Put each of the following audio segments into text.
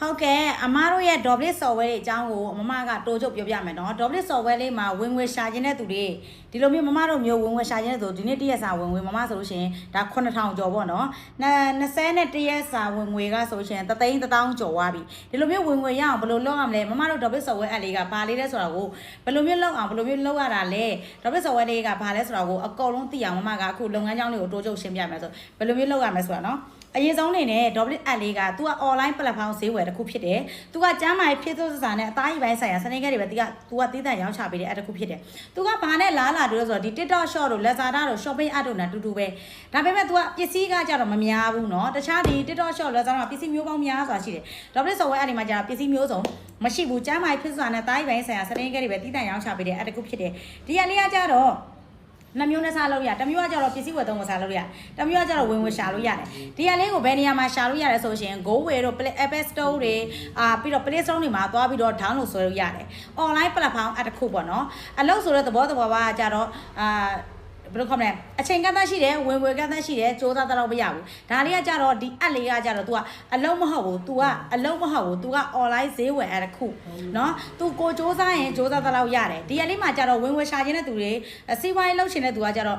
ဟုတ်ကဲ့အမားတို့ရဲ့ Doblet software တွေအကြောင်းကိုမမကတိုးချုပ်ပြောပြမယ်နော် Doblet software လေးမှာဝင်ငွေရှာခြင်းတဲ့သူတွေဒီလိုမျိုးမမတို့မျိုးဝင်ငွေရှာခြင်းတဲ့သူဒီနေ့တရက်စာဝင်ငွေမမဆိုလို့ရှိရင်ဒါ9000ကျော်ပေါ့နော်21ရက်စာဝင်ငွေကဆိုလို့ရှိရင်3,000ကျော်သွားပြီဒီလိုမျိုးဝင်ငွေရအောင်ဘယ်လိုလုပ်ရမလဲမမတို့ Doblet software app လေးကဘာလေးလဲဆိုတာကိုဘယ်လိုမျိုးလုပ်အောင်ဘယ်လိုမျိုးလုပ်ရတာလဲ Doblet software လေးကဘာလဲဆိုတာကိုအကုန်လုံးသိအောင်မမကအခုလုပ်ငန်းကြောင်းလေးကိုတိုးချုပ်ရှင်းပြမယ်ဆိုဘယ်လိုမျိုးလုပ်ရမလဲဆိုတာနော်အရင်ဆုံးနေနဲ့ Doblet app လေးက तू က online platform ဈေးဝယ်တစ်ခုဖြစ်တယ်။ तू ကကျမ်းမာရေးဖြစ်သူစာနဲ့အသားကြီးပိုင်းဆိုင်ရာစနေကတွေပဲ तू ကတီးတန့်ရောင်းချပေးတဲ့ app တစ်ခုဖြစ်တယ်။ तू ကဘာနဲ့လားလာတို့ဆိုတော့ဒီ TikTok shop တို့ Lazada တို့ shopping app တို့နဲ့တူတူပဲ။ဒါပေမဲ့ तू ကပစ္စည်းကကြတော့မများဘူးเนาะ။တခြားဒီ TikTok shop Lazada မှာပစ္စည်းမျိုးပေါင်းများစွာရှိတယ်။ Doblet software app ဒီမှာကျတော့ပစ္စည်းမျိုးစုံမရှိဘူး။ကျမ်းမာရေးဖြစ်သူစာနဲ့အသားကြီးပိုင်းဆိုင်ရာစနေကတွေပဲတီးတန့်ရောင်းချပေးတဲ့ app တစ်ခုဖြစ်တယ်။ဒီအလေးကကြတော့နှမျိုးနဲ့စားလို့ရတမျိုးကကြတော့ပစ္စည်းဝယ်သုံးဝယ်စားလို့ရတမျိုးကကြတော့ဝင်ဝင်ရှာလို့ရတယ်ဒီအလေးကိုဘယ်နေရာမှာရှာလို့ရတယ်ဆိုရှင် GoWay တို့ Apple Store တွေပြီးတော့ Play Store တွေမှာသွားပြီးတော့ download ဆွဲလို့ရတယ် online platform အတစ်ခုပေါ့နော်အလုပ်ဆိုတဲ့သဘောပါကြတော့ဘယ်လိုခေါ်မလဲအချိန်ကန့်သတ်ရှိတယ်ဝင်ဝယ်ကန့်သတ်ရှိတယ်စ조사တော့မရဘူးဒါလေးကကြတော့ဒီ app လေးကကြတော့ तू ကအလုံးမဟုတ်ဘူး तू ကအလုံးမဟုတ်ဘူး तू က online ဈေးဝယ်အဲ့တစ်ခုเนาะ तू ကိုစ조사ရင်စ조사တော့ရတယ်ဒီ app လေးမှာကြတော့ဝင်ဝယ်ရှာခြင်းတဲ့သူတွေစီးပွားရေးလုပ်ရှင်တဲ့သူကကြတော့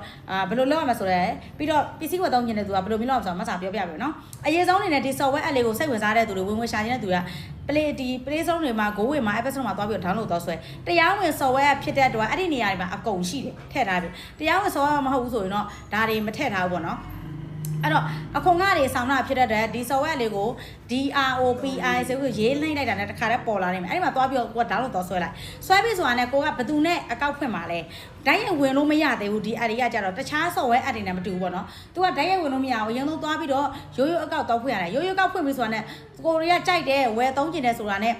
ဘယ်လိုလုပ်ရမလဲဆိုတော့ပြီးတော့ပစ္စည်းဝယ်သုံးခြင်းတဲ့သူကဘယ်လိုမျိုးလုပ်ရမလဲဆိုတော့မစာပြောပြပြမယ်เนาะအရေးဆုံးအနေနဲ့ဒီ software app လေးကိုစိတ်ဝင်စားတဲ့သူတွေဝင်ဝယ်ရှာခြင်းတဲ့သူကPlay Store တွေမှာ GoWay မှာ Apple Store မှာသွားပြီးတော့ download တော့ဆွဲတရားဝင် software ဖြစ်တဲ့အတွက်အဲ့ဒီနေရာတွေမှာအကုန်ရှိတယ်ထည့်ထားပြီတရားဝင် software မဟုတ်ဘူးဆိုရင်တော့ဒါတွေမထည့်ထားဘူးပေါ့နော်အဲ့တော့အခွန်ကားတွေဆောင်းတာဖြစ်တဲ့ဒီ software လေးကို DROPI ဆိုပြီးရေးနှိမ့်လိုက်တာနဲ့တခါတည်းပေါ်လာနေမယ်အဲ့ဒီမှာသွားပြီးတော့ကိုက download တော့ဆွဲလိုက်ဆွဲပြီးဆိုတာနဲ့ကိုကဘယ်သူနဲ့အကောက်ဖွင့်မှာလဲဓာတ်ရိုက်ဝင်လို့မရသေးဘူးဒီ app တွေကကြတော့တခြား software app တွေနဲ့မတူဘူးပေါ့နော်သူကဓာတ်ရိုက်ဝင်လို့မရဘူးအရင်ဆုံးသွားပြီးတော့ရိုးရိုးအကောက်တော့ဖွင့်ရတယ်ရိုးရိုးအကောက်ဖွင့်ပြီးဆိုတာနဲ့ကိုရီးယားကြိုက်တယ်ဝယ်သုံးကျင်တယ်ဆိုတာနဲ့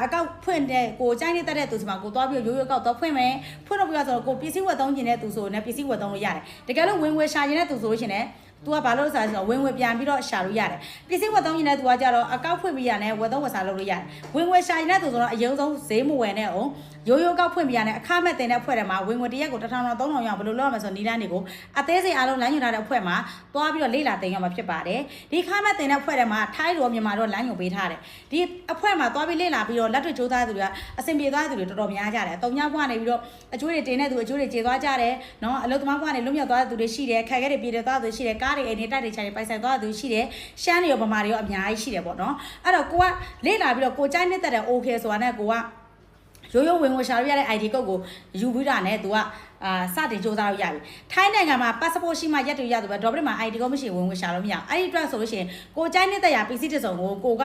အကောက်ဖွင့်တဲ့ကိုကြိုက်နေတဲ့သူစီမှာကိုသွားပြီးရိုးရိုးအကောက်တော့ဖွင့်မယ်ဖွင့်တော့ပြီးတော့ဆိုတော့ကိုပစ္စည်းဝယ်သုံးကျင်တဲ့သူဆိုရင်ပစ္စည်းဝယ်သုံးလို့ရတယ်တကယ်လို့ဝင်ဝယ်ရှာကျင်တဲ့သူဆိုလို့ရှိရင်तू ကဘာလို့ဆိုတော့ဝင်ဝင်ပြန်ပြီးတော့ရှာလို့ရတယ်ပစ္စည်းဝယ်သုံးနေတဲ့သူကကြတော့အကောက်ဖွင့်ပြီးရတယ်ဝယ်သုံးဝယ်စားလုပ်လို့ရတယ်ဝင်ဝယ်ရှာနေတဲ့သူဆိုတော့အရင်ဆုံးဈေးမဝယ်နဲ့အောင်ရိုးရိုးကောက်ဖွင့်ပြရတယ်အခမဲ့တင်တဲ့ဖွဲ့တယ်မှာဝင်ဝင်တရက်ကို1000 3000ရအောင်ဘယ်လိုလုပ်ရမလဲဆိုတော့နီးလန်းတွေကိုအသေးစိတ်အားလုံးလိုင်းညွှန်ထားတဲ့ဖွဲ့မှာသွားပြီးတော့လေ့လာတင်ရမှာဖြစ်ပါတယ်ဒီခမဲ့တင်တဲ့ဖွဲ့တယ်မှာထိုင်းတော်မြန်မာတော့လိုင်းညွှန်ပေးထားတယ်ဒီအဖွဲ့မှာသွားပြီးလေ့လာပြီးတော့လက်တွေ့ကြိုးစားတဲ့သူတွေကအဆင်ပြေသွားတဲ့သူတွေတော်တော်များကြတယ်တုံညဘွားနေပြီးတော့အကျိုးတွေတင်တဲ့သူအကျိုးတွေကျေသွားကြတယ်နော်အလုပ်သမားဘွားနေလွတ်မြောက်သွားတဲ့သူတွေရှိတယ်ခက်ခဲတွေပြေတယ်သွားတဲ့သူရှိတယ်ကားတွေအိမ်တွေတိုက်တွေခြံတွေပိုင်ဆိုင်သွားတဲ့သူရှိတယ်ရှမ်းတွေရောဗမာတွေရောအများကြီးရှိတယ်ပေါ့နော်အဲ့တော့ကိုကလေ့လာပြီးတော့ကိုကြိုက်နေတဲ့တဲ့ okay ဆိုတာနဲ့ကိုကရိုးရိုးဝင်ဝင်ရှာလို့ရတဲ့ ID ကုတ်ကိုယူပြီးတာနဲ့ तू ကစတင်စ조사လို့ရပြီထိုင်းနိုင်ငံမှာ passport ရှိမှရက်တူရသူပဲ Doblet မှာ ID ကုတ်မရှိဝင်ဝင်ရှာလို့မရအဲ့ဒီအတွက်ဆိုလို့ရှိရင်ကိုကြိုက်နေတဲ့ရာ PC တစ်စုံကိုက